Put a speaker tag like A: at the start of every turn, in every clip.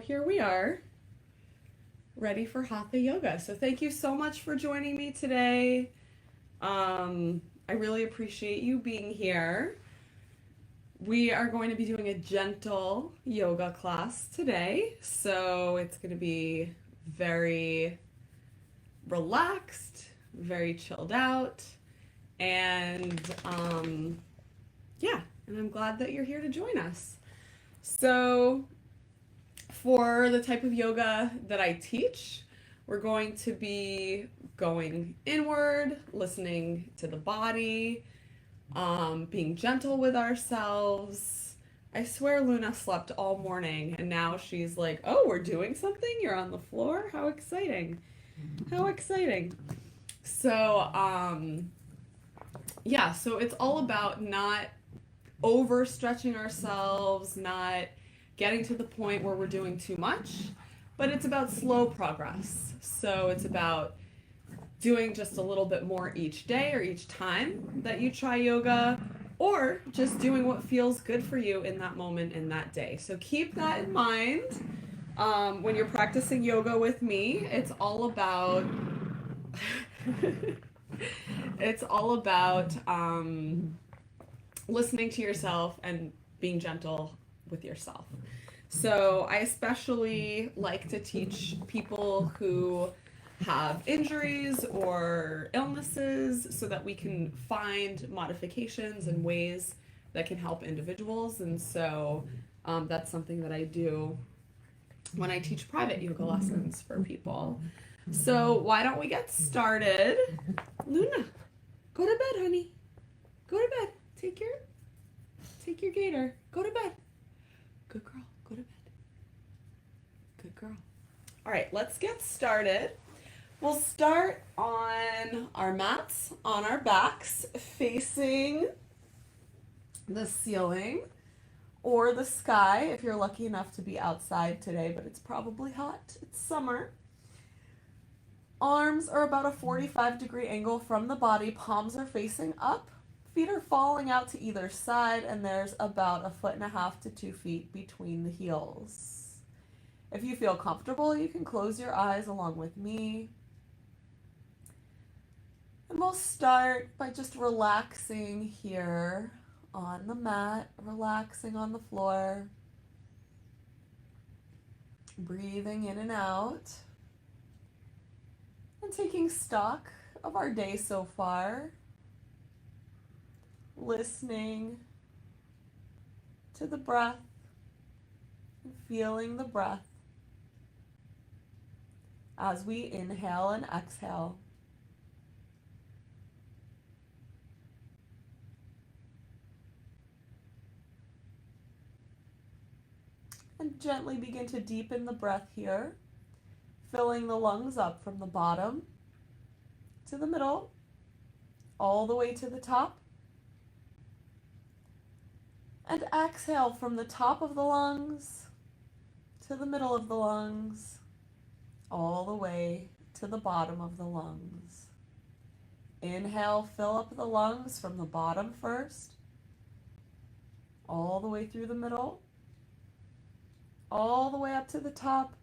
A: Here we are, ready for Hatha Yoga. So thank you so much for joining me today. I really appreciate you being here. We are going to be doing a gentle yoga class today. So it's going to be very relaxed, very chilled out, and yeah, and I'm glad that you're here to join us. So for the type of yoga that I teach, we're going to be going inward, listening to the body, being gentle with ourselves. I swear Luna slept all morning and now she's like, oh, we're doing something? You're on the floor? How exciting! How exciting! So, yeah, so it's all about not overstretching ourselves, not getting to the point where we're doing too much, but it's about slow progress. So it's about doing just a little bit more each day or each time that you try yoga, or just doing what feels good for you in that moment in that day. So keep that in mind when you're practicing yoga with me. It's all about it's all about listening to yourself and being gentle with yourself. So I especially like to teach people who have injuries or illnesses so that we can find modifications and ways that can help individuals. And so that's something that I do when I teach private yoga lessons for people. So why don't we get started? Luna, go to bed, honey. Go to bed. Take your gator. Go to bed. Good girl. Go to bed. Good girl. All right, let's get started. We'll start on our mats, on our backs, facing the ceiling or the sky if you're lucky enough to be outside today, but it's probably hot. It's summer. Arms are about a 45-degree angle from the body. Palms are facing up. Feet are falling out to either side, and there's about 1.5 to 2 feet between the heels. If you feel comfortable, you can close your eyes along with me. And we'll start by just relaxing here on the mat, relaxing on the floor, breathing in and out, and taking stock of our day so far. Listening to the breath and feeling the breath as we inhale and exhale. And gently begin to deepen the breath here, filling the lungs up from the bottom to the middle, all the way to the top. And exhale from the top of the lungs to the middle of the lungs, all the way to the bottom of the lungs. Inhale, fill up the lungs from the bottom first, all the way through the middle, all the way up to the top.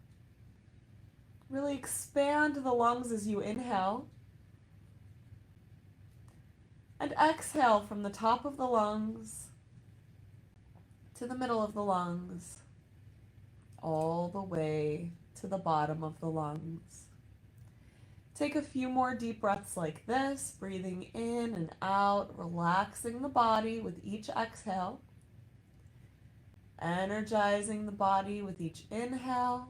A: Really expand the lungs as you inhale. And exhale from the top of the lungs to the middle of the lungs, all the way to the bottom of the lungs. Take a few more deep breaths like this, breathing in and out, relaxing the body with each exhale, energizing the body with each inhale,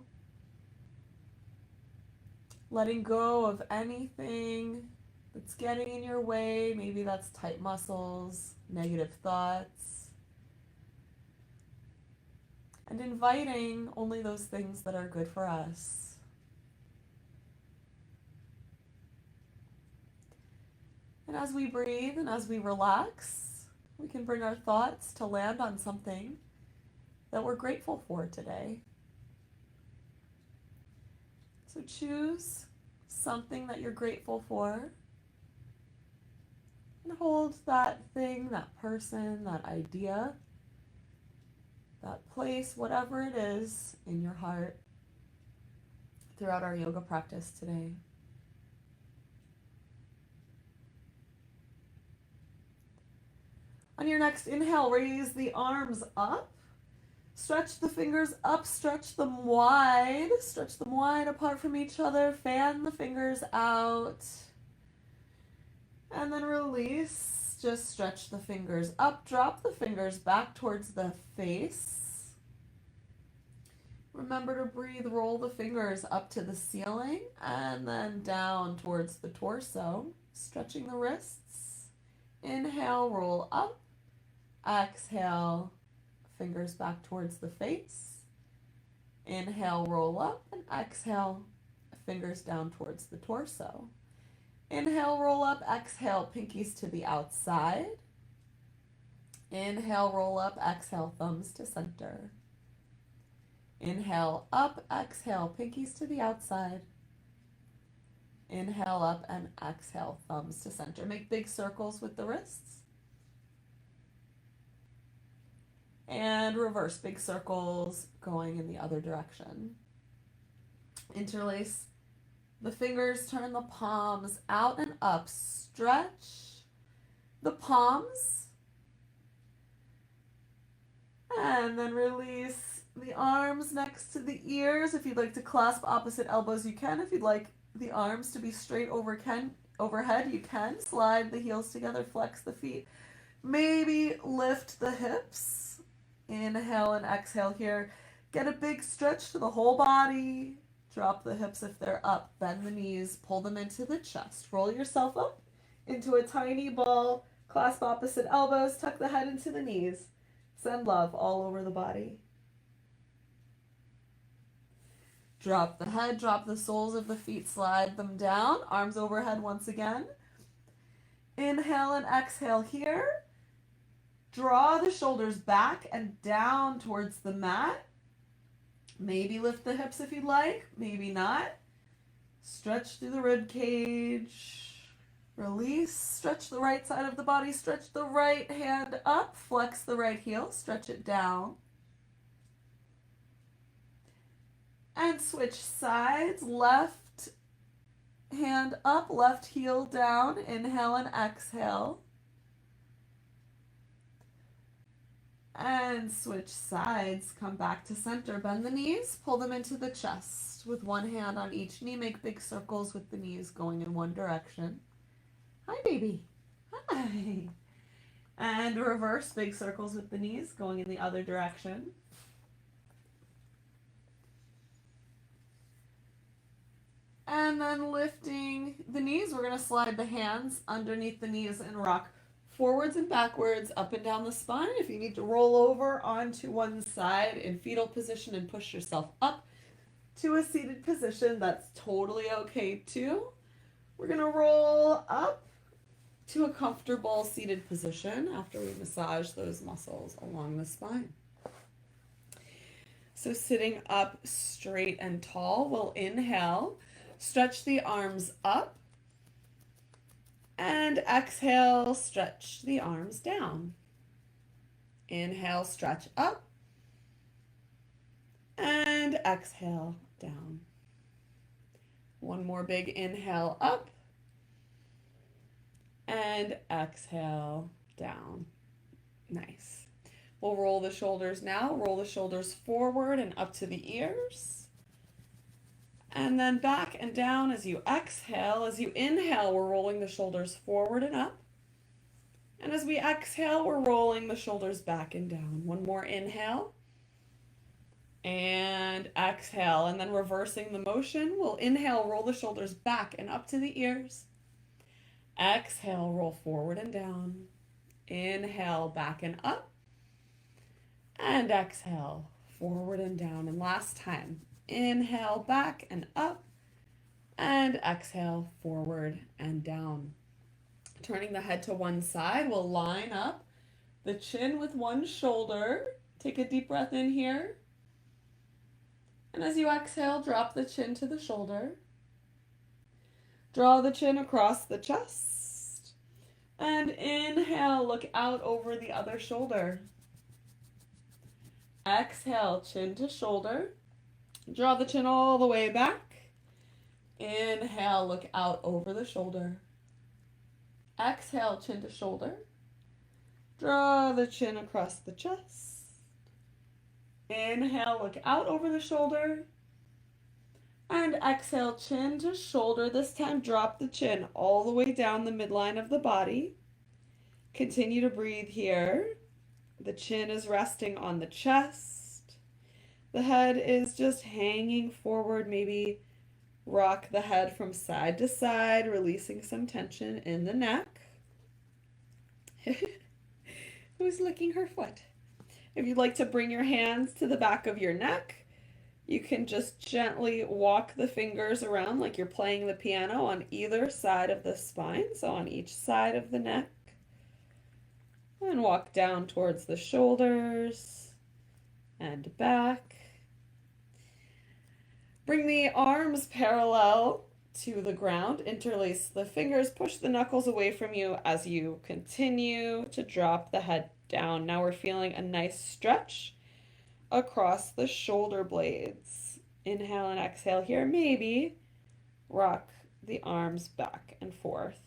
A: letting go of anything that's getting in your way. Maybe that's tight muscles, negative thoughts, and inviting only those things that are good for us. And as we breathe and as we relax, we can bring our thoughts to land on something that we're grateful for today. So choose something that you're grateful for and hold that thing, that person, that idea, that place, whatever it is in your heart throughout our yoga practice today. On your next inhale, raise the arms up. Stretch the fingers up, stretch them wide apart from each other. Fan the fingers out. And then release. Just stretch the fingers up, drop the fingers back towards the face. Remember to breathe, roll the fingers up to the ceiling and then down towards the torso, stretching the wrists. Inhale, roll up. Exhale, fingers back towards the face. Inhale, roll up, and exhale, fingers down towards the torso. Inhale, roll up, exhale, pinkies to the outside. Inhale, roll up, exhale, thumbs to center. Inhale, up, exhale, pinkies to the outside. Inhale, up, and exhale, thumbs to center. Make big circles with the wrists. And reverse big circles going in the other direction. Interlace the fingers, turn the palms out and up. Stretch the palms. And then release the arms next to the ears. If you'd like to clasp opposite elbows, you can. If you'd like the arms to be straight overhead, you can. Slide the heels together, flex the feet. Maybe lift the hips. Inhale and exhale here. Get a big stretch to the whole body. Drop the hips if they're up. Bend the knees. Pull them into the chest. Roll yourself up into a tiny ball. Clasp opposite elbows. Tuck the head into the knees. Send love all over the body. Drop the head. Drop the soles of the feet. Slide them down. Arms overhead once again. Inhale and exhale here. Draw the shoulders back and down towards the mat. Maybe lift the hips if you'd like, maybe not. Stretch through the rib cage. Release, stretch the right side of the body, stretch the right hand up, flex the right heel, stretch it down. And switch sides, left hand up, left heel down, inhale and exhale. And switch sides, come back to center, bend the knees, pull them into the chest with one hand on each knee, make big circles with the knees going in one direction. Hi, baby. Hi. And reverse big circles with the knees going in the other direction. And then lifting the knees, we're going to slide the hands underneath the knees and rock forwards and backwards, up and down the spine. If you need to roll over onto one side in fetal position and push yourself up to a seated position, that's totally okay too. We're going to roll up to a comfortable seated position after we massage those muscles along the spine. So sitting up straight and tall, we'll inhale, stretch the arms up. And exhale, stretch the arms down. Inhale, stretch up. And exhale, down. One more big inhale up. And exhale, down. Nice. We'll roll the shoulders now. Roll the shoulders forward and up to the ears. And then back and down as you exhale. As you inhale, we're rolling the shoulders forward and up. And as we exhale, we're rolling the shoulders back and down. One more inhale. And exhale. And then reversing the motion, we'll inhale, roll the shoulders back and up to the ears. Exhale, roll forward and down. Inhale, back and up. And exhale, forward and down. And last time. Inhale, back and up, and exhale, forward and down. Turning the head to one side, we'll line up the chin with one shoulder. Take a deep breath in here. And as you exhale, drop the chin to the shoulder. Draw the chin across the chest. And inhale, look out over the other shoulder. Exhale, chin to shoulder. Draw the chin all the way back. Inhale, look out over the shoulder. Exhale, chin to shoulder. Draw the chin across the chest. Inhale, look out over the shoulder. And exhale, chin to shoulder. This time, drop the chin all the way down the midline of the body. Continue to breathe here. The chin is resting on the chest. The head is just hanging forward. Maybe rock the head from side to side, releasing some tension in the neck. Who's licking her foot? If you'd like to bring your hands to the back of your neck, you can just gently walk the fingers around like you're playing the piano on either side of the spine, so on each side of the neck. And walk down towards the shoulders and back. Bring the arms parallel to the ground. Interlace the fingers. Push the knuckles away from you as you continue to drop the head down. Now we're feeling a nice stretch across the shoulder blades. Inhale and exhale here. Maybe rock the arms back and forth.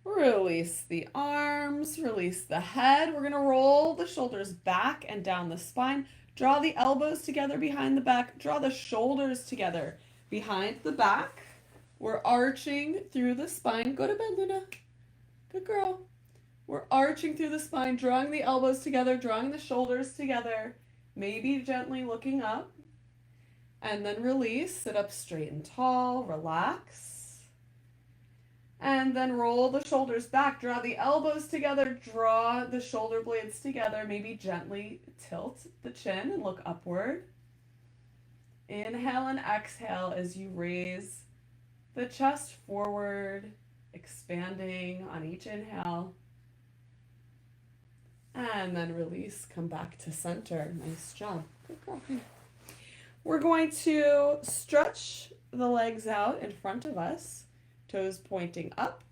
A: Release the arms, release the head. We're going to roll the shoulders back and down the spine. Draw the elbows together behind the back. Draw the shoulders together behind the back. We're arching through the spine. Go to bed, Luna. Good girl. We're arching through the spine, drawing the elbows together, drawing the shoulders together. Maybe gently looking up. And then release. Sit up straight and tall. Relax. And then roll the shoulders back. Draw the elbows together. Draw the shoulder blades together. Maybe gently tilt the chin and look upward. Inhale and exhale as you raise the chest forward, expanding on each inhale. And then release. Come back to center. Nice job. Good girl. We're going to stretch the legs out in front of us. Toes pointing up.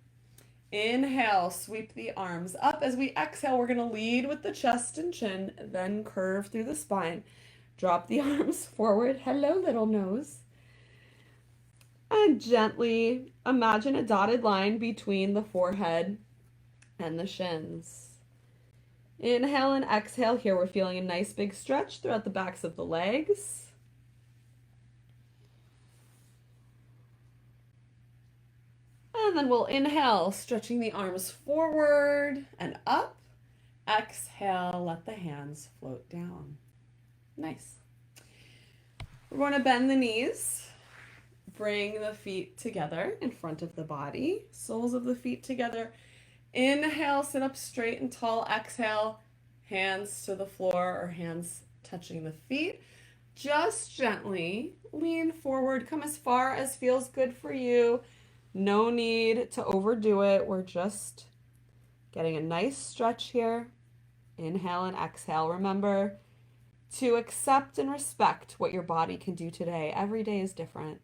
A: Inhale, sweep the arms up. As we exhale, we're going to lead with the chest and chin, then curve through the spine. Drop the arms forward. Hello, little nose. And gently imagine a dotted line between the forehead and the shins. Inhale and exhale. Here we're feeling a nice big stretch throughout the backs of the legs. And then we'll inhale, stretching the arms forward and up. Exhale, let the hands float down. Nice. We're going to bend the knees. Bring the feet together in front of the body. Soles of the feet together. Inhale, sit up straight and tall. Exhale, hands to the floor or hands touching the feet. Just gently lean forward. Come as far as feels good for you. No need to overdo it. We're just getting a nice stretch here. Inhale and exhale. Remember to accept and respect what your body can do today. Every day is different.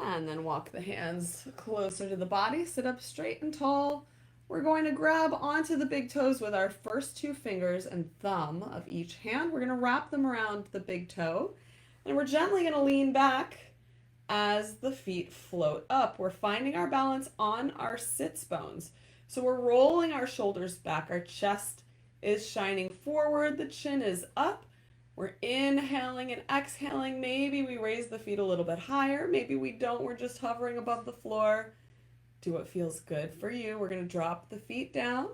A: And then walk the hands closer to the body. Sit up straight and tall. We're going to grab onto the big toes with our first two fingers and thumb of each hand. We're going to wrap them around the big toe. And we're gently going to lean back as the feet float up. We're finding our balance on our sits bones. So we're rolling our shoulders back. Our chest is shining forward. The chin is up. We're inhaling and exhaling. Maybe we raise the feet a little bit higher. Maybe we don't. We're just hovering above the floor. Do what feels good for you. We're going to drop the feet down.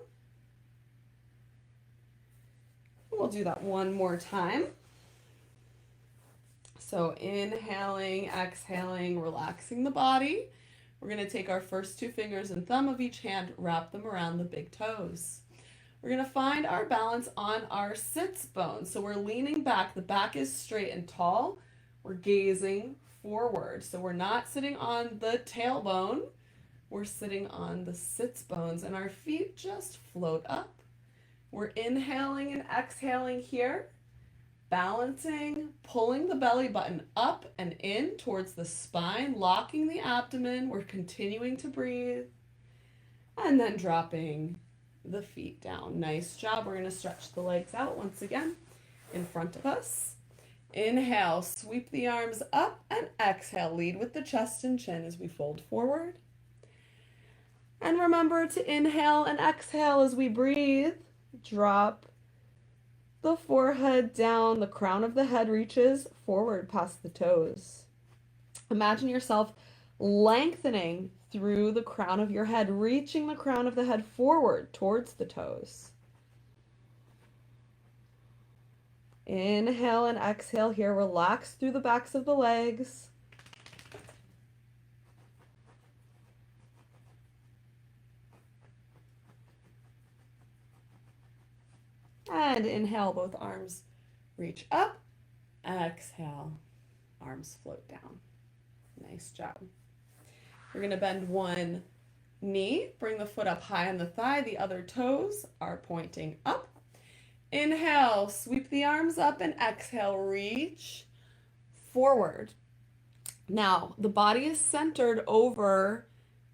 A: We'll do that one more time. So inhaling, exhaling, relaxing the body. We're going to take our first two fingers and thumb of each hand, wrap them around the big toes. We're going to find our balance on our sits bones. So we're leaning back. The back is straight and tall. We're gazing forward. So we're not sitting on the tailbone. We're sitting on the sits bones and our feet just float up. We're inhaling and exhaling here. Balancing, pulling the belly button up and in towards the spine, locking the abdomen. We're continuing to breathe. And then dropping the feet down. Nice job. We're going to stretch the legs out once again in front of us. Inhale, sweep the arms up, and exhale, lead with the chest and chin as we fold forward. And remember to inhale and exhale as we breathe. Drop the forehead down, the crown of the head reaches forward past the toes. Imagine yourself lengthening through the crown of your head, reaching the crown of the head forward towards the toes. Inhale and exhale here. Relax through the backs of the legs. And inhale, both arms reach up. Exhale, arms float down. Nice job. We're going to bend one knee, bring the foot up high on the thigh. The other toes are pointing up. Inhale, sweep the arms up, and exhale, reach forward. Now, the body is centered over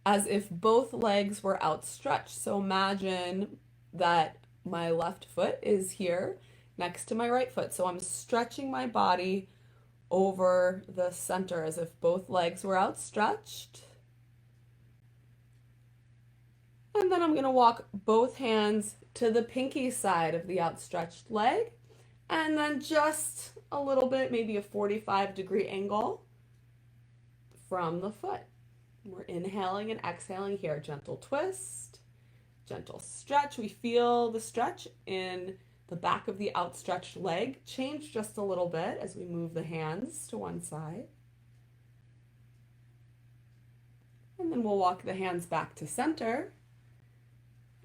A: as if both legs were outstretched. So imagine that my left foot is here next to my right foot. So I'm stretching my body over the center as if both legs were outstretched. And then I'm going to walk both hands to the pinky side of the outstretched leg. And then just a little bit, maybe a 45-degree angle from the foot. We're inhaling and exhaling here. Gentle twist, gentle stretch. We feel the stretch in the back of the outstretched leg. Change just a little bit as we move the hands to one side. And then we'll walk the hands back to center.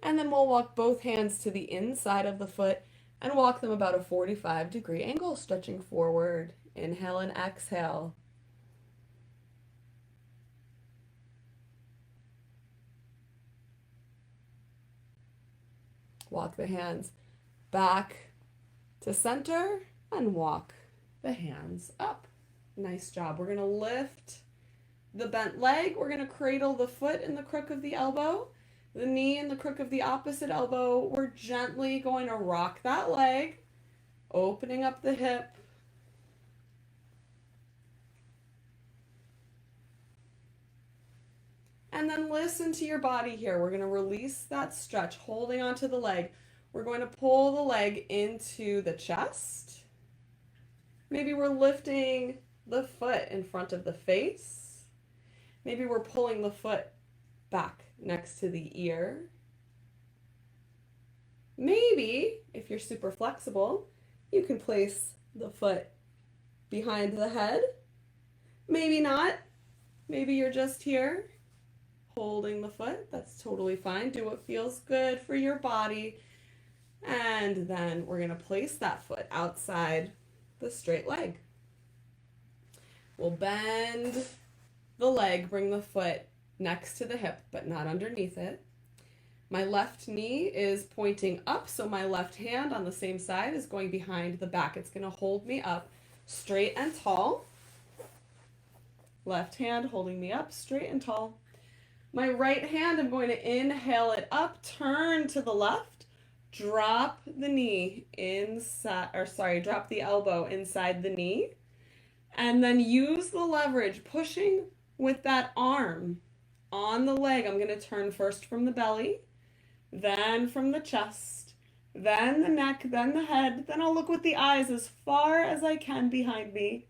A: And then we'll walk both hands to the inside of the foot and walk them about a 45-degree angle, stretching forward. Inhale and exhale. Walk the hands back to center and walk the hands up. Nice job. We're going to lift the bent leg. We're going to cradle the foot in the crook of the elbow. The knee in the crook of the opposite elbow. We're gently going to rock that leg, opening up the hip. And then listen to your body here. We're going to release that stretch, holding onto the leg. We're going to pull the leg into the chest. Maybe we're lifting the foot in front of the face. Maybe we're pulling the foot back next to the ear. Maybe, if you're super flexible, you can place the foot behind the head. Maybe not. Maybe you're just here holding the foot. That's totally fine. Do what feels good for your body. And then we're going to place that foot outside the straight leg. We'll bend the leg, bring the foot next to the hip, but not underneath it. My left knee is pointing up, so my left hand on the same side is going behind the back. It's going to hold me up straight and tall. Left hand holding me up straight and tall. My right hand, I'm going to inhale it up, turn to the left, drop the knee inside, drop the elbow inside the knee, and then use the leverage, pushing with that arm on the leg. I'm going to turn first from the belly, then from the chest, then the neck, then the head. Then I'll look with the eyes as far as I can behind me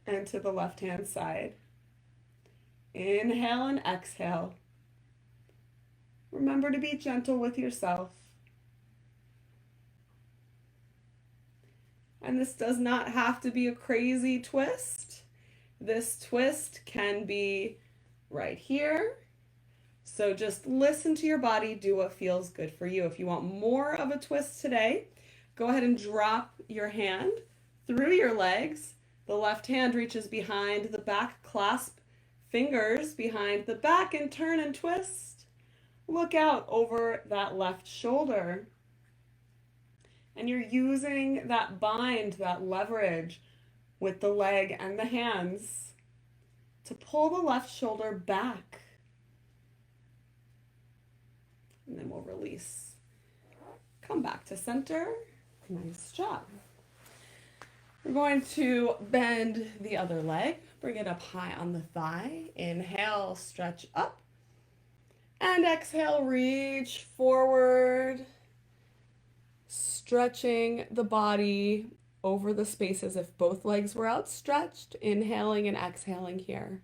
A: and to the left-hand side. Inhale and exhale. Remember to be gentle with yourself. And this does not have to be a crazy twist. This twist can be right here. So just listen to your body, do what feels good for you. If you want more of a twist today, go ahead and drop your hand through your legs. The left hand reaches behind the back, clasp fingers behind the back and turn and twist. Look out over that left shoulder. And you're using that bind, that leverage with the leg and the hands to pull the left shoulder back. And then we'll release. Come back to center. Nice job. We're going to bend the other leg. Bring it up high on the thigh. Inhale, stretch up. And exhale, reach forward. Stretching the body over the space as if both legs were outstretched. Inhaling and exhaling here.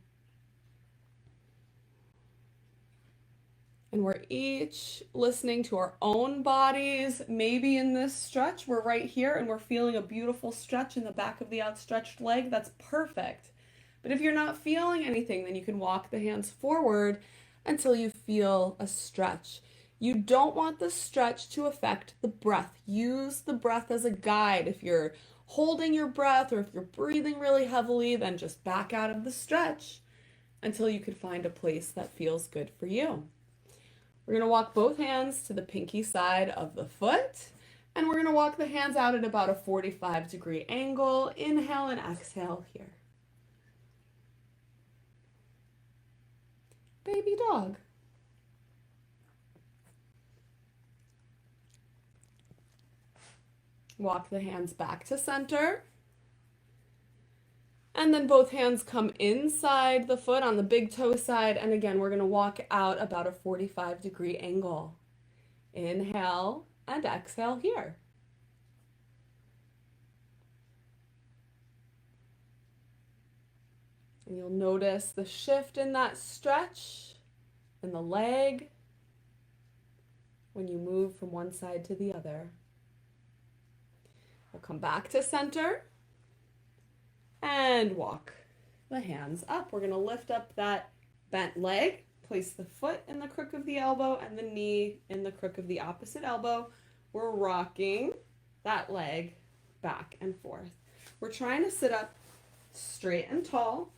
A: And we're each listening to our own bodies. Maybe in this stretch, we're right here and we're feeling a beautiful stretch in the back of the outstretched leg. That's perfect. But if you're not feeling anything, then you can walk the hands forward until you feel a stretch. You don't want the stretch to affect the breath. Use the breath as a guide. If you're holding your breath or if you're breathing really heavily, then just back out of the stretch until you can find a place that feels good for you. We're going to walk both hands to the pinky side of the foot, and we're going to walk the hands out at about a 45-degree angle. Inhale and exhale here. Baby dog. Walk the hands back to center. And then both hands come inside the foot on the big toe side. And again, we're going to walk out about a 45-degree angle. Inhale and exhale here. And you'll notice the shift in that stretch in the leg when you move from one side to the other. We'll come back to center. And walk the hands up. We're going to lift up that bent leg, place the foot in the crook of the elbow and the knee in the crook of the opposite elbow. We're rocking that leg back and forth. We're trying to sit up straight and tall,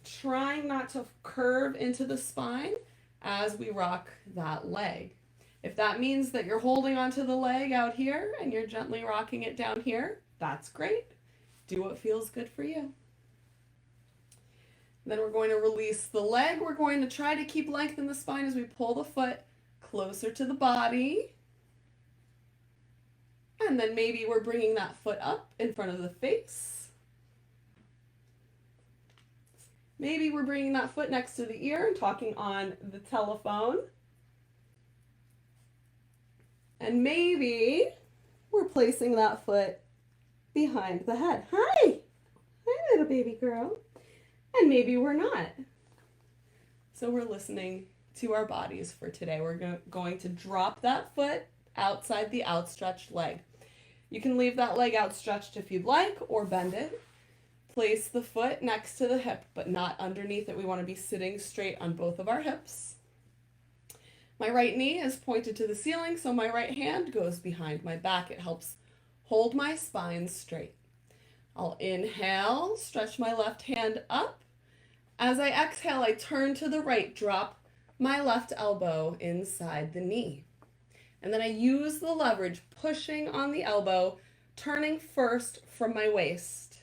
A: trying not to curve into the spine as we rock that leg. If that means that you're holding onto the leg out here and you're gently rocking it down here, that's great. Do what feels good for you. Then we're going to release the leg. We're going to try to keep length in the spine as we pull the foot closer to the body. And then maybe we're bringing that foot up in front of the face. Maybe we're bringing that foot next to the ear and talking on the telephone. And maybe we're placing that foot behind the head. Hi! Hi, little baby girl. And maybe we're not. So we're listening to our bodies for today. We're going to drop that foot outside the outstretched leg. You can leave that leg outstretched if you'd like, or bend it. Place the foot next to the hip, but not underneath it. We want to be sitting straight on both of our hips. My right knee is pointed to the ceiling, so my right hand goes behind my back. It helps hold my spine straight. I'll inhale, stretch my left hand up. As I exhale, I turn to the right, drop my left elbow inside the knee. And then I use the leverage, pushing on the elbow, turning first from my waist,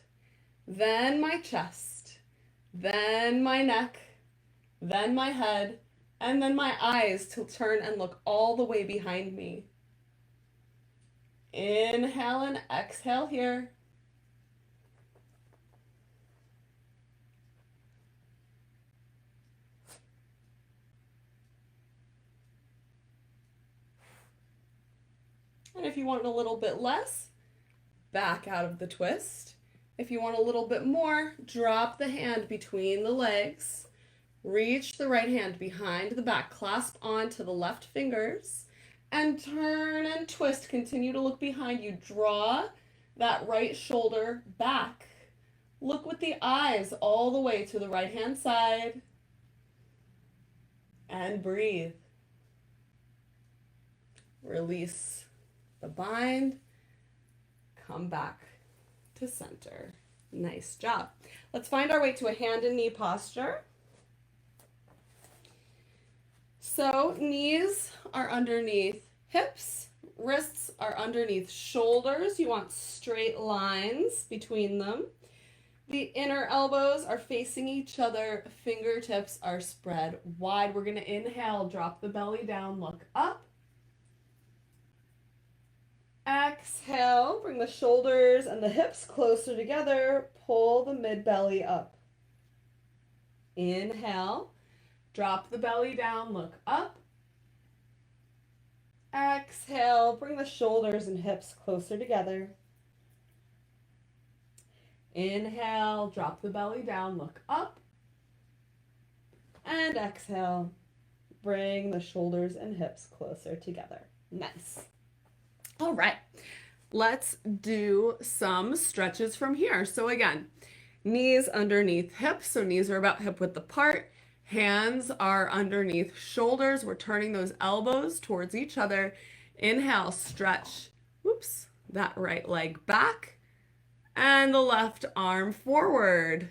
A: then my chest, then my neck, then my head, and then my eyes to turn and look all the way behind me. Inhale and exhale here. And if you want a little bit less, back out of the twist. If you want a little bit more, drop the hand between the legs. Reach the right hand behind the back, clasp onto the left fingers, and turn and twist. Continue to look behind you. Draw that right shoulder back. Look with the eyes all the way to the right-hand side. And breathe. Release the bind. Come back to center. Nice job. Let's find our way to a hand and knee posture. So knees are underneath hips, wrists are underneath shoulders. You want straight lines between them. The inner elbows are facing each other. Fingertips are spread wide. We're going to inhale, drop the belly down, look up. Exhale, bring the shoulders and the hips closer together. Pull the mid-belly up. Inhale, drop the belly down, look up. Exhale, bring the shoulders and hips closer together. Inhale, drop the belly down, look up. And exhale, bring the shoulders and hips closer together. Nice. All right, let's do some stretches from here. So again, knees underneath hips, so knees are about hip width apart. Hands are underneath shoulders. We're turning those elbows towards each other. Inhale, stretch, that right leg back and the left arm forward.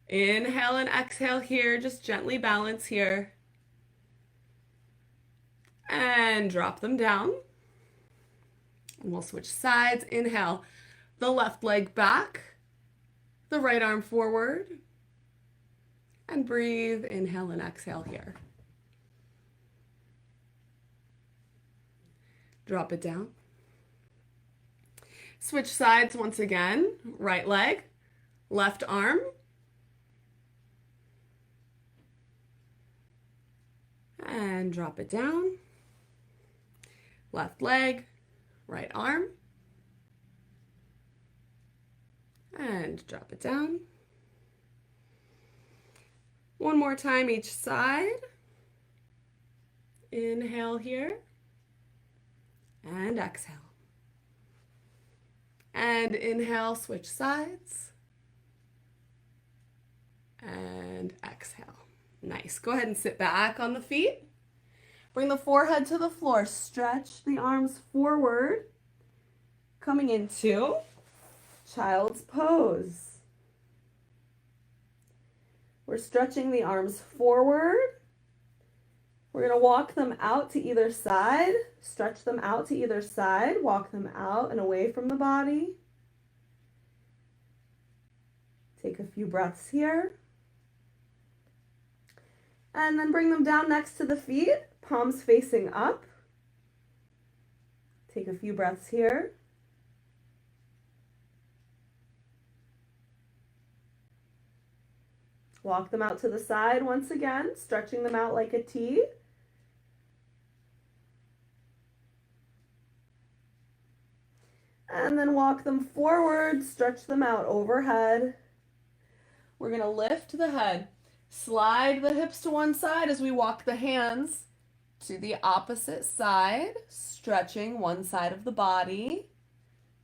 A: Inhale and exhale here, just gently balance here. And drop them down. And we'll switch sides. Inhale, the left leg back, the right arm forward. And breathe, inhale and exhale here. Drop it down. Switch sides once again. Right leg, left arm. And drop it down. Left leg, right arm. And drop it down. One more time each side. Inhale here. And exhale. And inhale, switch sides. And exhale. Nice. Go ahead and sit back on the feet. Bring the forehead to the floor. Stretch the arms forward. Coming into child's pose. We're stretching the arms forward. We're going to walk them out to either side. Stretch them out to either side. Walk them out and away from the body. Take a few breaths here. And then bring them down next to the feet, palms facing up. Take a few breaths here. Walk them out to the side once again, stretching them out like a T. And then walk them forward, stretch them out overhead. We're going to lift the head. Slide the hips to one side as we walk the hands to the opposite side, stretching one side of the body.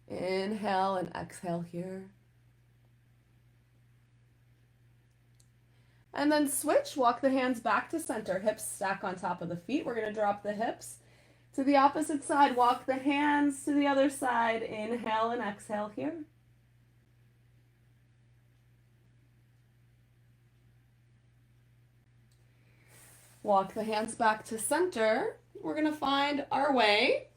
A: Inhale and exhale here. And then switch, walk the hands back to center, hips stack on top of the feet. We're going to drop the hips to the opposite side, walk the hands to the other side. Inhale and exhale here. Walk the hands back to center. We're going to find our way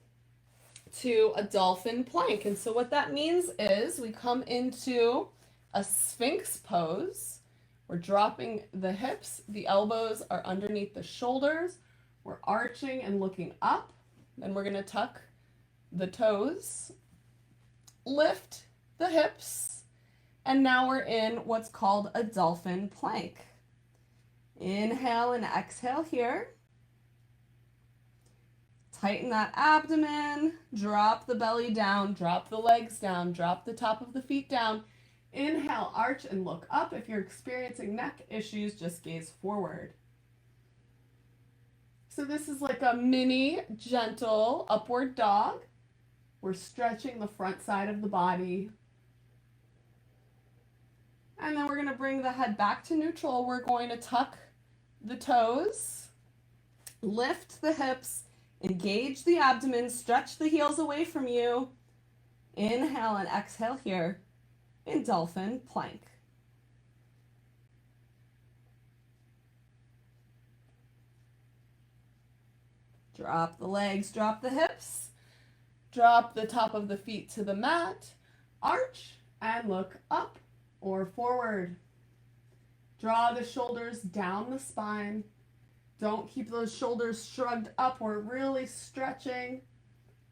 A: to a dolphin plank. And so what that means is we come into a sphinx pose. We're dropping the hips. The elbows are underneath the shoulders. We're arching and looking up. Then we're going to tuck the toes, lift the hips, and now we're in what's called a dolphin plank. Inhale and exhale here. Tighten that abdomen, drop the belly down, drop the legs down, drop the top of the feet down. Inhale, arch and look up. If you're experiencing neck issues, just gaze forward. So this is like a mini, gentle upward dog. We're stretching the front side of the body. And then we're going to bring the head back to neutral. We're going to tuck the toes, lift the hips, engage the abdomen, stretch the heels away from you. Inhale and exhale here in dolphin plank. Drop the legs, drop the hips. Drop the top of the feet to the mat. Arch and look up or forward. Draw the shoulders down the spine. Don't keep those shoulders shrugged up. We're really stretching,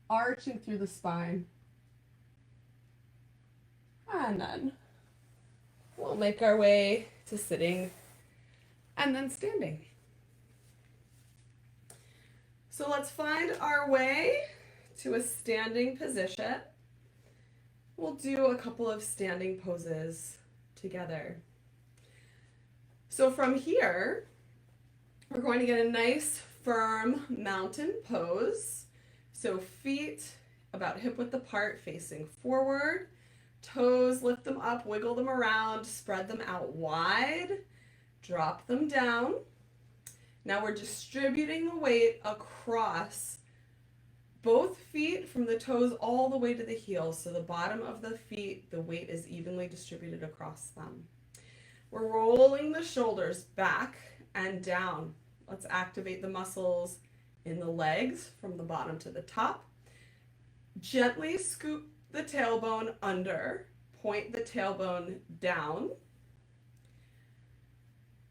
A: arching through the spine. And then we'll make our way to sitting and then standing. So let's find our way to a standing position. We'll do a couple of standing poses together. So from here, we're going to get a nice firm mountain pose. So feet about hip width apart, facing forward. Toes, lift them up, wiggle them around, spread them out wide, drop them down. Now we're distributing the weight across both feet from the toes all the way to the heels. So the bottom of the feet, the weight is evenly distributed across them. We're rolling the shoulders back and down. Let's activate the muscles in the legs from the bottom to the top. Gently scoop the tailbone under, point the tailbone down.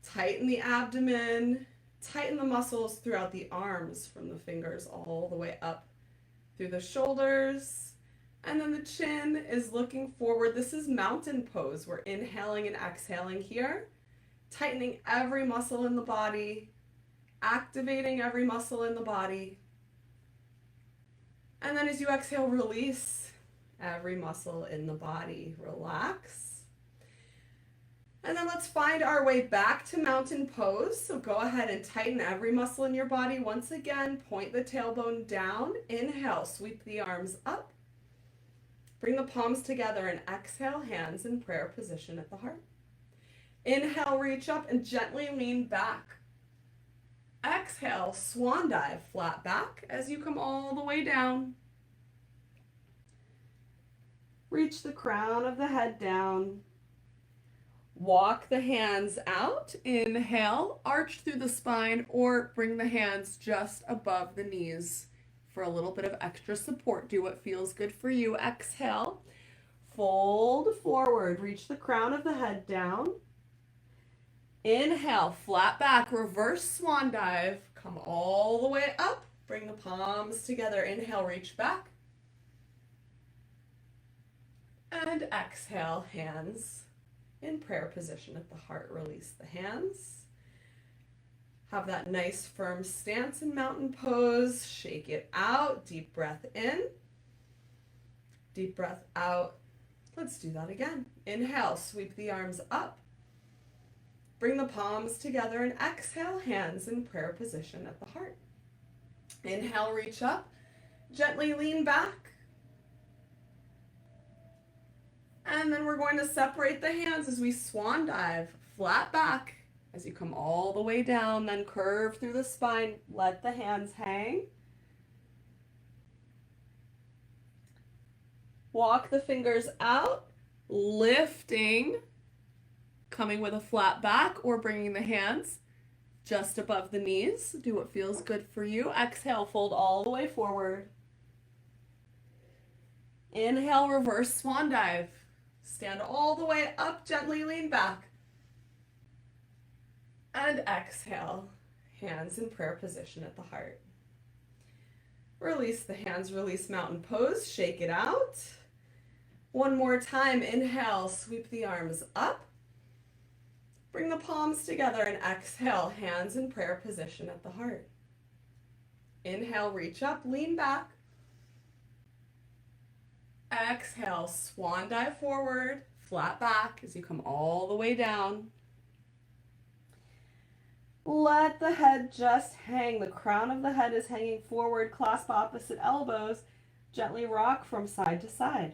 A: Tighten the abdomen, tighten the muscles throughout the arms from the fingers all the way up through the shoulders. And then the chin is looking forward. This is mountain pose. We're inhaling and exhaling here, tightening every muscle in the body, activating every muscle in the body. And then as you exhale, release every muscle in the body. Relax. And then let's find our way back to mountain pose. So go ahead and tighten every muscle in your body. Once again, point the tailbone down. Inhale, sweep the arms up. Bring the palms together and exhale, hands in prayer position at the heart. Inhale, reach up and gently lean back. Exhale, swan dive, flat back as you come all the way down. Reach the crown of the head down. Walk the hands out. Inhale, arch through the spine or bring the hands just above the knees for a little bit of extra support. Do what feels good for you. Exhale, fold forward. Reach the crown of the head down. Inhale, flat back, reverse swan dive. Come all the way up. Bring the palms together. Inhale, reach back. And exhale, hands in prayer position at the heart. Release the hands. Have that nice firm stance in mountain pose. Shake it out. Deep breath in. Deep breath out. Let's do that again. Inhale, sweep the arms up. Bring the palms together and exhale, hands in prayer position at the heart. Inhale, reach up. Gently lean back. And then we're going to separate the hands as we swan dive, flat back as you come all the way down, then curve through the spine. Let the hands hang. Walk the fingers out, lifting, coming with a flat back or bringing the hands just above the knees. Do what feels good for you. Exhale, fold all the way forward. Inhale, reverse swan dive. Stand all the way up, gently lean back. And exhale, hands in prayer position at the heart. Release the hands, release mountain pose, shake it out. One more time, inhale, sweep the arms up. Bring the palms together and exhale, hands in prayer position at the heart. Inhale, reach up, lean back. Exhale, swan dive forward, flat back as you come all the way down. Let the head just hang. The crown of the head is hanging forward. Clasp opposite elbows. Gently rock from side to side.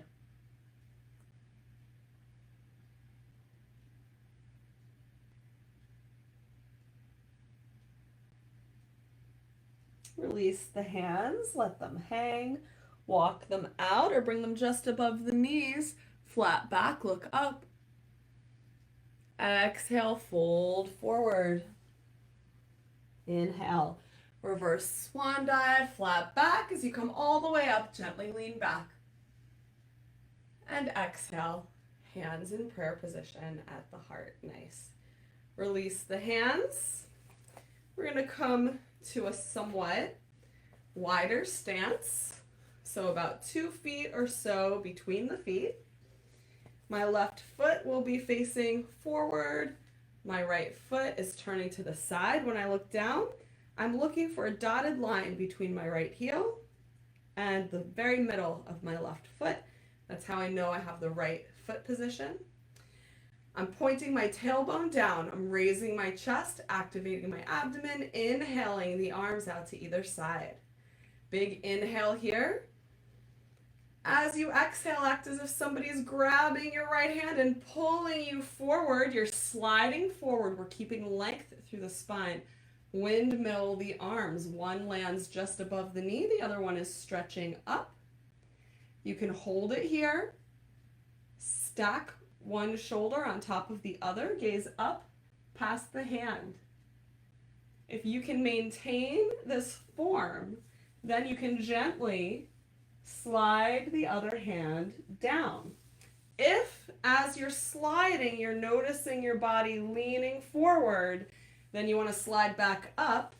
A: Release the hands, let them hang. Walk them out or bring them just above the knees. Flat back, look up. Exhale, fold forward. Inhale, Reverse swan dive, flat back as you come all the way up, gently lean back. And exhale, hands in prayer position at the heart. Nice. Release the hands. We're going to come to a somewhat wider stance. So about 2 feet or so between the feet. My left foot will be facing forward. My right foot is turning to the side. When I look down, I'm looking for a dotted line between my right heel and the very middle of my left foot. That's how I know I have the right foot position. I'm pointing my tailbone down. I'm raising my chest, activating my abdomen, inhaling the arms out to either side. Big inhale here. As you exhale, act as if somebody is grabbing your right hand and pulling you forward. You're sliding forward. We're keeping length through the spine. Windmill the arms. One lands just above the knee. The other one is stretching up. You can hold it here. Stack one shoulder on top of the other. Gaze up past the hand. If you can maintain this form, then you can gently slide the other hand down. If, as you're sliding, you're noticing your body leaning forward, then you want to slide back up,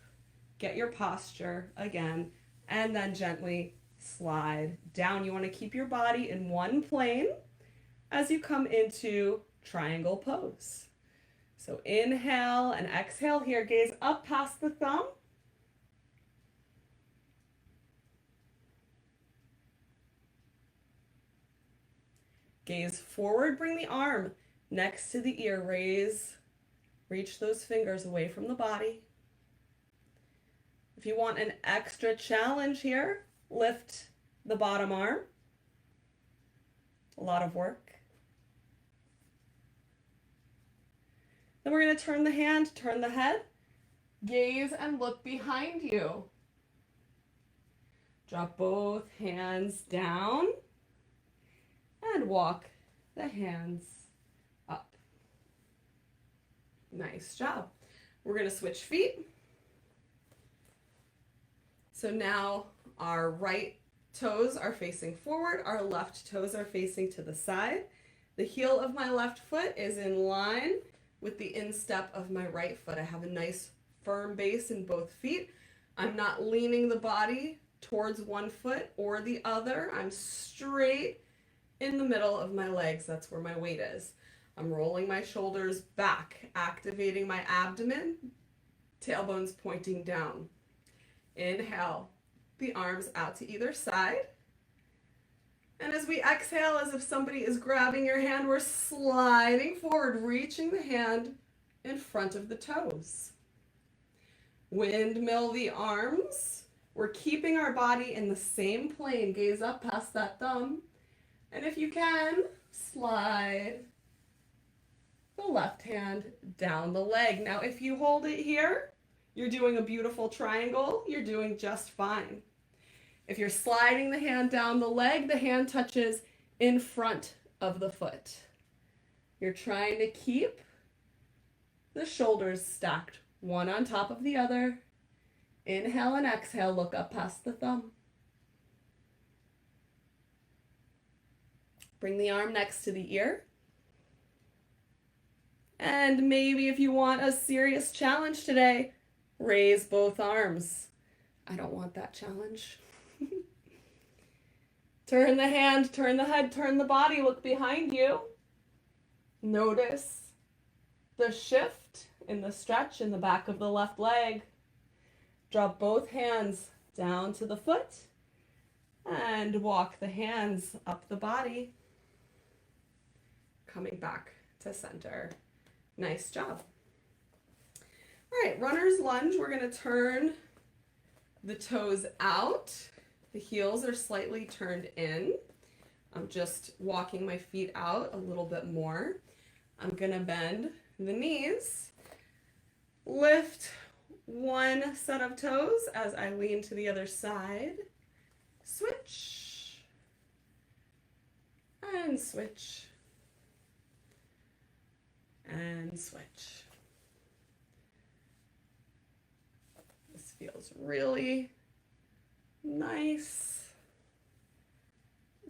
A: get your posture again, and then gently slide down. You want to keep your body in one plane as you come into triangle pose. So inhale and exhale here. Gaze up past the thumb. Gaze forward, bring the arm next to the ear. Reach those fingers away from the body. If you want an extra challenge here, lift the bottom arm. A lot of work. Then we're going to turn the hand, turn the head, gaze and look behind you. Drop both hands down and walk the hands up. Nice job. We're going to switch feet. So now our right toes are facing forward, our left toes are facing to the side. The heel of my left foot is in line with the instep of my right foot. I have a nice firm base in both feet. I'm not leaning the body towards one foot or the other. I'm straight in the middle of my legs. That's where my weight is. I'm rolling my shoulders back, activating my abdomen, tailbones pointing down. Inhale, the arms out to either side. And as we exhale, as if somebody is grabbing your hand, we're sliding forward, reaching the hand in front of the toes. Windmill the arms. We're keeping our body in the same plane. Gaze up past that thumb. And if you can, slide the left hand down the leg. Now, if you hold it here, you're doing a beautiful triangle. You're doing just fine. If you're sliding the hand down the leg, the hand touches in front of the foot. You're trying to keep the shoulders stacked, one on top of the other. Inhale and exhale, look up past the thumb. Bring the arm next to the ear. And maybe if you want a serious challenge today, raise both arms. I don't want that challenge. Turn the hand, turn the head, turn the body, look behind you. Notice the shift in the stretch in the back of the left leg. Drop both hands down to the foot and walk the hands up the body. Coming back to center. Nice job. All right, runner's lunge. We're going to turn the toes out. The heels are slightly turned in. I'm just walking my feet out a little bit more. I'm going to bend the knees. Lift one set of toes as I lean to the other side. Switch. And switch. And switch. This feels really nice.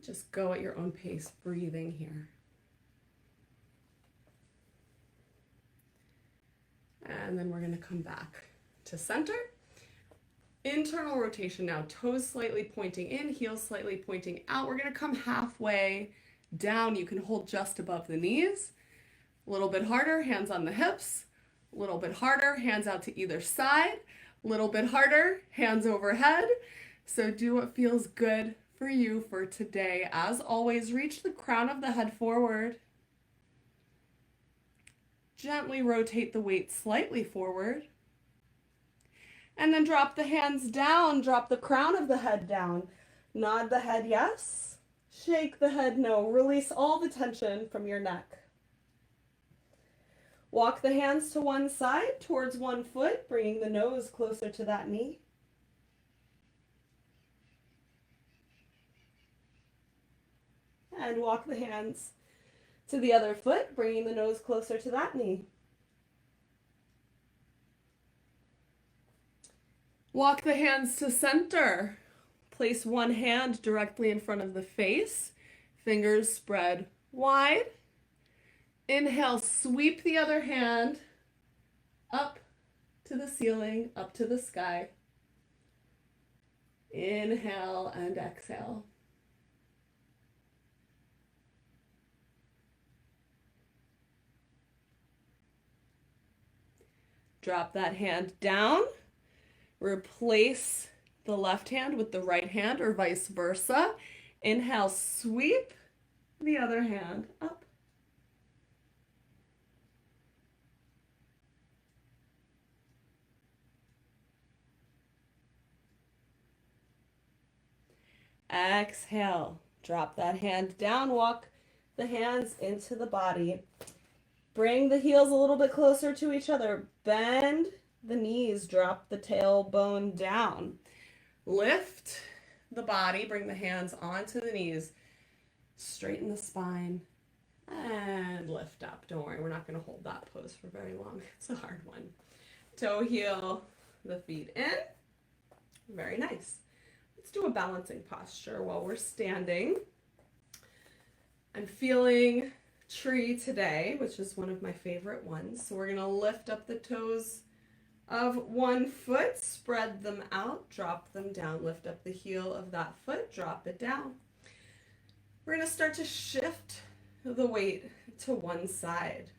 A: Just go at your own pace, breathing here. And then we're going to come back to center. Internal rotation now, toes slightly pointing in, heels slightly pointing out. We're going to come halfway down. You can hold just above the knees. A little bit harder, hands on the hips. A little bit harder, hands out to either side. A little bit harder, hands overhead. So do what feels good for you for today. As always, reach the crown of the head forward. Gently rotate the weight slightly forward. And then drop the hands down, drop the crown of the head down. Nod the head yes, shake the head no. Release all the tension from your neck. Walk the hands to one side towards one foot, bringing the nose closer to that knee. And walk the hands to the other foot, bringing the nose closer to that knee. Walk the hands to center. Place one hand directly in front of the face. Fingers spread wide. Inhale, sweep the other hand up to the ceiling, up to the sky. Inhale and exhale. Drop that hand down. Replace the left hand with the right hand or vice versa. Inhale, sweep the other hand up. Exhale, drop that hand down, walk the hands into the body. Bring the heels a little bit closer to each other. Bend the knees, drop the tailbone down. Lift the body, bring the hands onto the knees. Straighten the spine and lift up. Don't worry, we're not going to hold that pose for very long. It's a hard one. Toe heel the feet in. Very nice. Let's do a balancing posture while we're standing. I'm feeling tree today, which is one of my favorite ones. So we're going to lift up the toes of one foot, spread them out, drop them down, lift up the heel of that foot, drop it down. We're going to start to shift the weight to one side.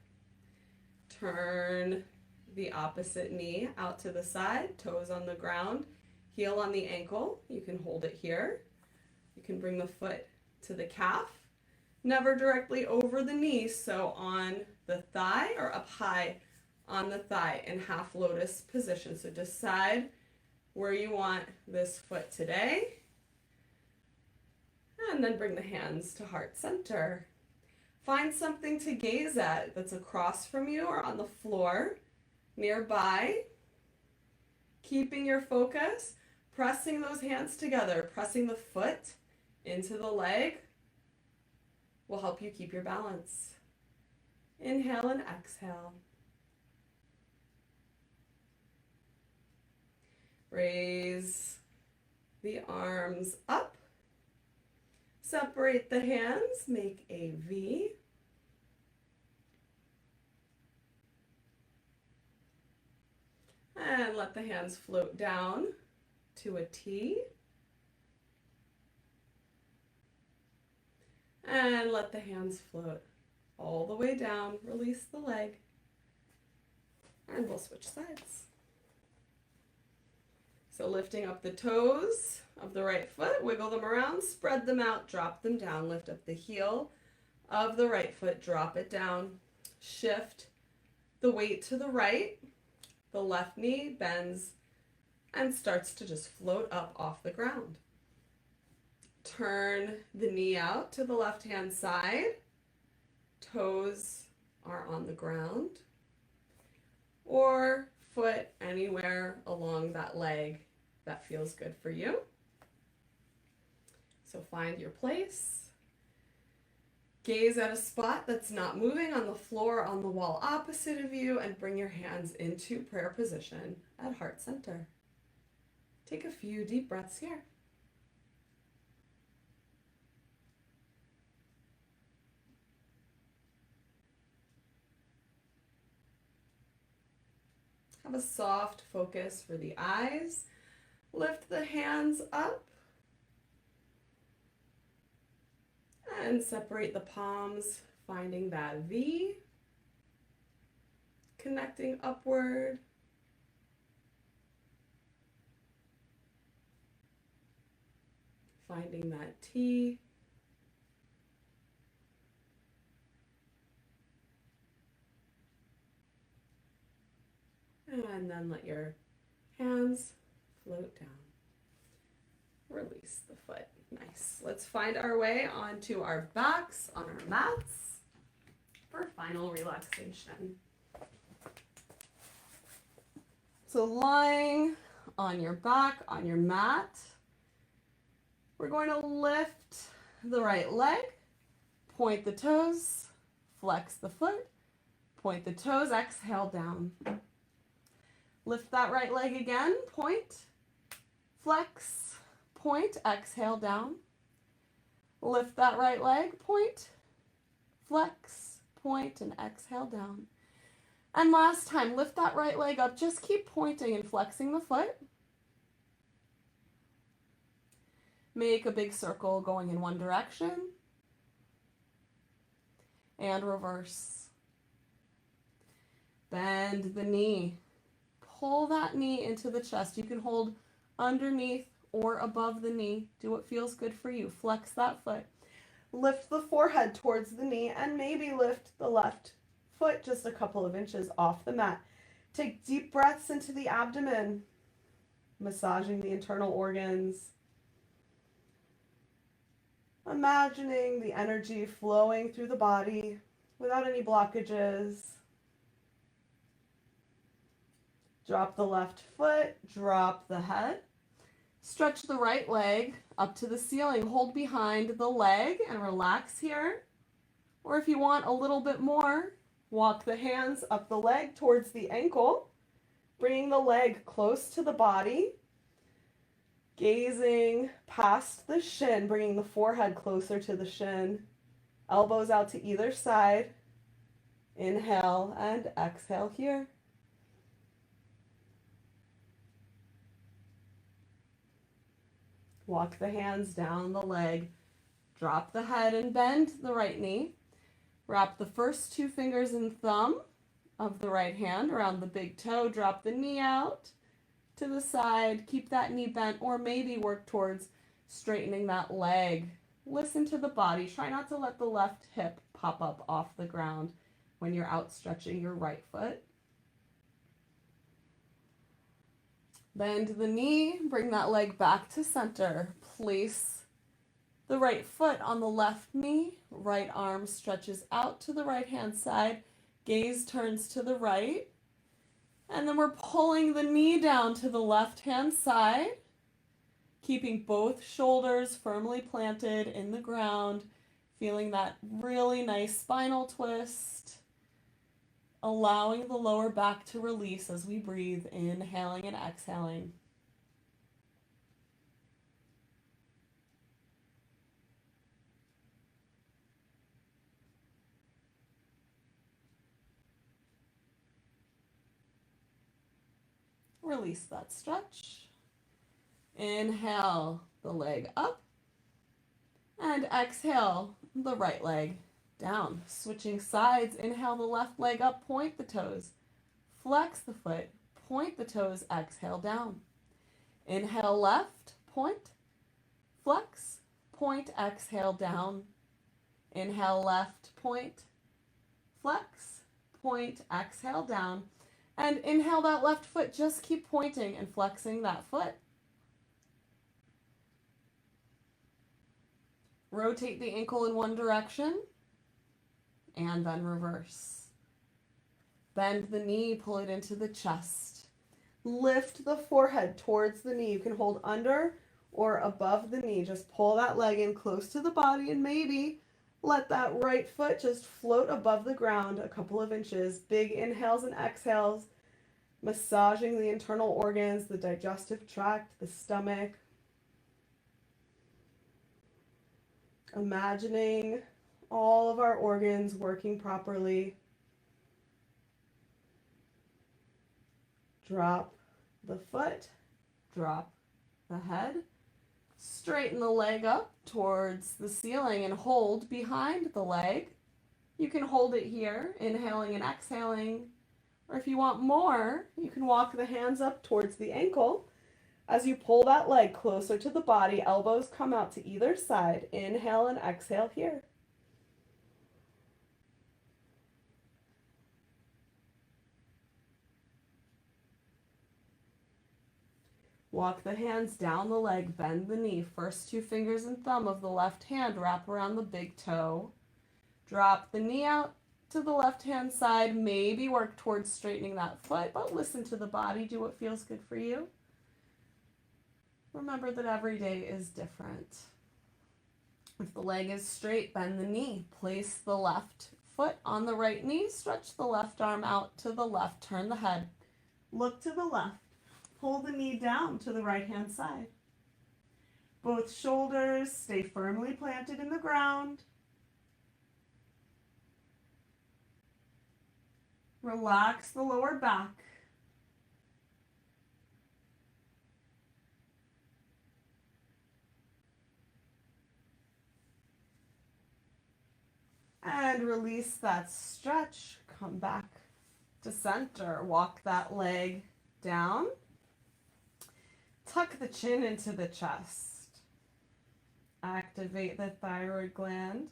A: Turn the opposite knee out to the side, toes on the ground, heel on the ankle. You can hold it here. You can bring the foot to the calf, never directly over the knee, so on the thigh or up high on the thigh in half lotus position. So decide where you want this foot today. And then bring the hands to heart center. Find something to gaze at that's across from you or on the floor nearby. Keeping your focus, pressing those hands together, pressing the foot into the leg will help you keep your balance. Inhale and exhale. Raise the arms up. Separate the hands, make a V. And let the hands float down to a T. And let the hands float all the way down. Release the leg. And we'll switch sides. So lifting up the toes of the right foot, wiggle them around, spread them out, drop them down, lift up the heel of the right foot, drop it down, shift the weight to the right, the left knee bends and starts to just float up off the ground. Turn the knee out to the left-hand side, toes are on the ground, or foot anywhere along that leg that feels good for you. So find your place. Gaze at a spot that's not moving on the floor, on the wall opposite of you, and bring your hands into prayer position at heart center. Take a few deep breaths here. Have a soft focus for the eyes. Lift the hands up and separate the palms, finding that V, connecting upward. Finding that T. And then let your hands float down. Release the foot. Nice. Let's find our way onto our backs on our mats for final relaxation. So lying on your back on your mat, we're going to lift the right leg, point the toes, flex the foot, point the toes, exhale down. Lift that right leg again, point, flex, point, exhale down. Lift that right leg, point, flex, point, and exhale down. And last time, lift that right leg up, just keep pointing and flexing the foot. Make a big circle going in one direction. And reverse. Bend the knee. Pull that knee into the chest. You can hold underneath or above the knee. Do what feels good for you. Flex that foot. Lift the forehead towards the knee and maybe lift the left foot just a couple of inches off the mat. Take deep breaths into the abdomen, massaging the internal organs. Imagining the energy flowing through the body without any blockages. Drop the left foot, drop the head. Stretch the right leg up to the ceiling. Hold behind the leg and relax here. Or if you want a little bit more, walk the hands up the leg towards the ankle, bringing the leg close to the body, gazing past the shin, bringing the forehead closer to the shin, elbows out to either side. Inhale and exhale here. Walk the hands down the leg, drop the head and bend the right knee. Wrap the first two fingers and thumb of the right hand around the big toe. Drop the knee out to the side. Keep that knee bent, or maybe work towards straightening that leg. Listen to the body. Try not to let the left hip pop up off the ground when you're outstretching your right foot. Bend the knee, bring that leg back to center. Place the right foot on the left knee. Right arm stretches out to the right hand side. Gaze turns to the right. And then we're pulling the knee down to the left hand side, keeping both shoulders firmly planted in the ground, feeling that really nice spinal twist. Allowing the lower back to release as we breathe, inhaling and exhaling. Release that stretch. Inhale the leg up. And exhale the right leg down. Switching sides, inhale the left leg up, point the toes. Flex the foot, point the toes, exhale down. Inhale left, point, flex, point, exhale down. Inhale left, point, flex, point, exhale down. And inhale that left foot, just keep pointing and flexing that foot. Rotate the ankle in one direction. And then reverse. Bend the knee, pull it into the chest. Lift the forehead towards the knee. You can hold under or above the knee. Just pull that leg in close to the body and maybe let that right foot just float above the ground a couple of inches. Big inhales and exhales. massaging the internal organs, the digestive tract, the stomach. Imagining all of our organs working properly. Drop the foot, drop the head, straighten the leg up towards the ceiling and hold behind the leg. You can hold it here, inhaling and exhaling, or if you want more, you can walk the hands up towards the ankle. As you pull that leg closer to the body, elbows come out to either side. Inhale and exhale here. Walk the hands down the leg, bend the knee. First two fingers and thumb of the left hand wrap around the big toe. Drop the knee out to the left hand side. Maybe work towards straightening that foot, but listen to the body. Do what feels good for you. Remember that every day is different. If the leg is straight, bend the knee. Place the left foot on the right knee. Stretch the left arm out to the left. Turn the head. Look to the left. Pull the knee down to the right-hand side. Both shoulders stay firmly planted in the ground. Relax the lower back. And release that stretch. Come back to center. Walk that leg down. Tuck the chin into the chest. Activate the thyroid gland,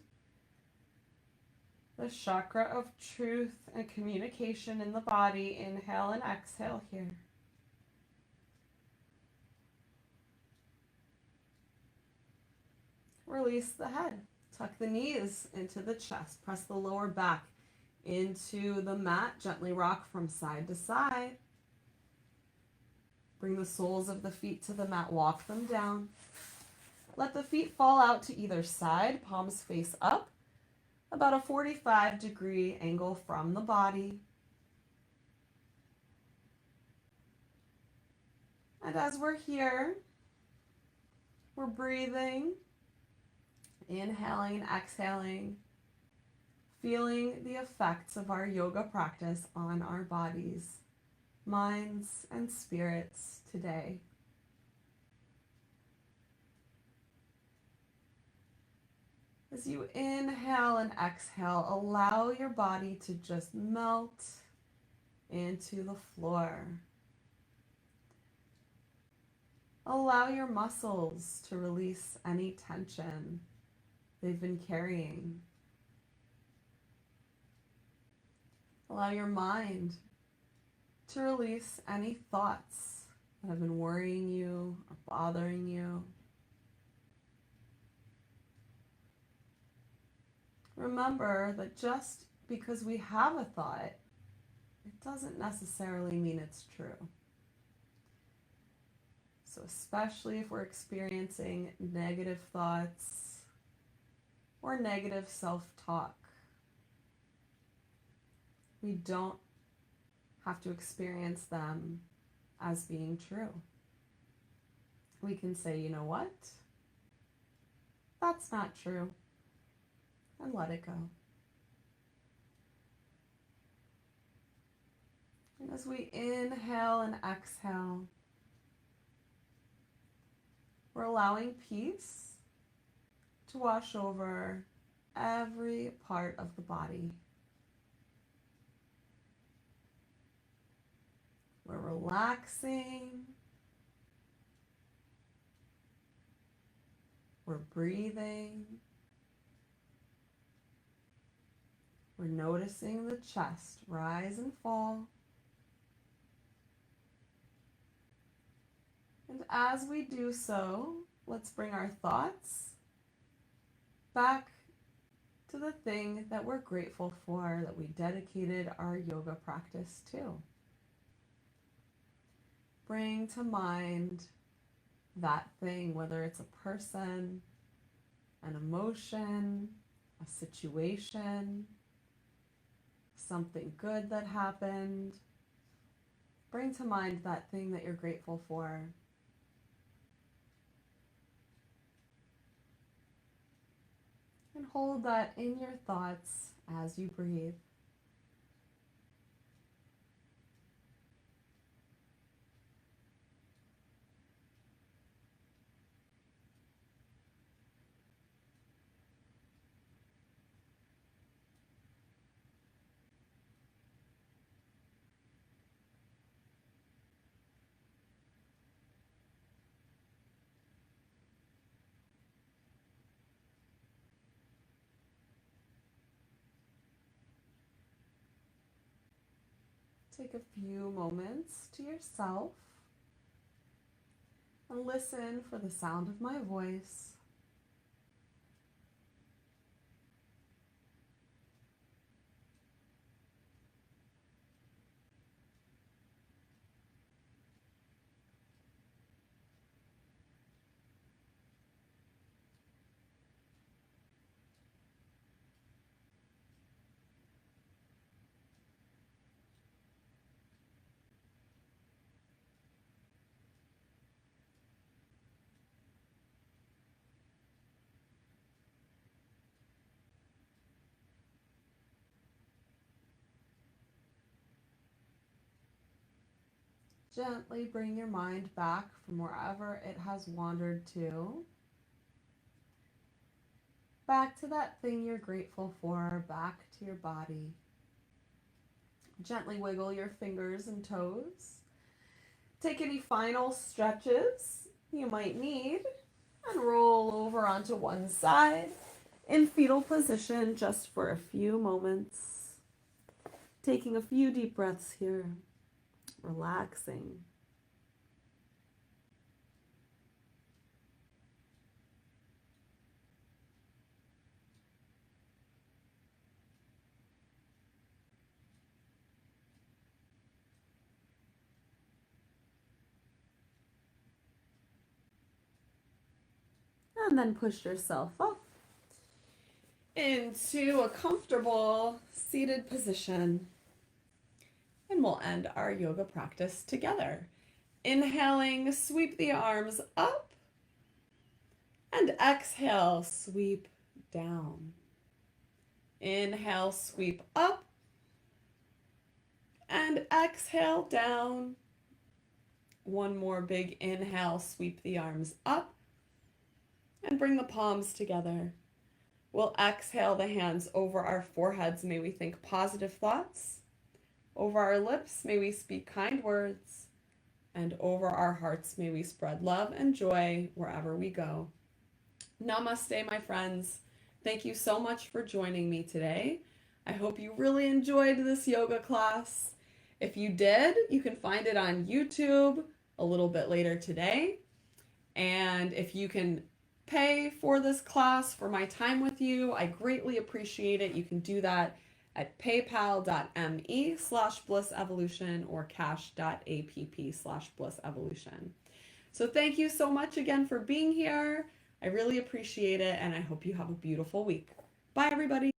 A: the chakra of truth and communication in the body. Inhale and exhale here. Release the head. Tuck the knees into the chest. Press the lower back into the mat. Gently rock from side to side. Bring the soles of the feet to the mat. Walk them down. Let the feet fall out to either side. Palms face up. About a 45-degree angle from the body. And as we're here, we're breathing, inhaling and exhaling, feeling the effects of our yoga practice on our bodies, minds, and spirits today. As you inhale and exhale, allow your body to just melt into the floor. Allow your muscles to release any tension they've been carrying. Allow your mind to release any thoughts that have been worrying you or bothering you. Remember that just because we have a thought, it doesn't necessarily mean it's true. So especially if we're experiencing negative thoughts or negative self-talk, we don't have to experience them as being true. We can say, you know what? That's not true. And let it go. And as we inhale and exhale, we're allowing peace to wash over every part of the body. We're relaxing. We're breathing. We're noticing the chest rise and fall. And as we do so, let's bring our thoughts back to the thing that we're grateful for, that we dedicated our yoga practice to. Bring to mind that thing, whether it's a person, an emotion, a situation, something good that happened, Bring to mind that thing that you're grateful for. And hold that in your thoughts as you breathe. Take a few moments to yourself and listen for the sound of my voice. Gently bring your mind back from wherever it has wandered to. Back to that thing you're grateful for, back to your body. Gently wiggle your fingers and toes. Take any final stretches you might need and roll over onto one side in fetal position just for a few moments. Taking a few deep breaths here. Relaxing. And then push yourself up into a comfortable seated position. And we'll end our yoga practice together. Inhaling, sweep the arms up. And exhale, sweep down. Inhale, sweep up. And exhale, down. One more big inhale, sweep the arms up. And bring the palms together. We'll exhale the hands over our foreheads. May we think positive thoughts. Over our lips, may we speak kind words. And over our hearts, may we spread love and joy wherever we go. Namaste, my friends. Thank you so much for joining me today. I hope you really enjoyed this yoga class. If you did, you can find it on YouTube a little bit later today. And if you can pay for this class for my time with you, I greatly appreciate it. You can do that at paypal.me/blissevolution or cash.app/blissevolution. So thank you so much again for being here. I really appreciate it, and I hope you have a beautiful week. Bye, everybody.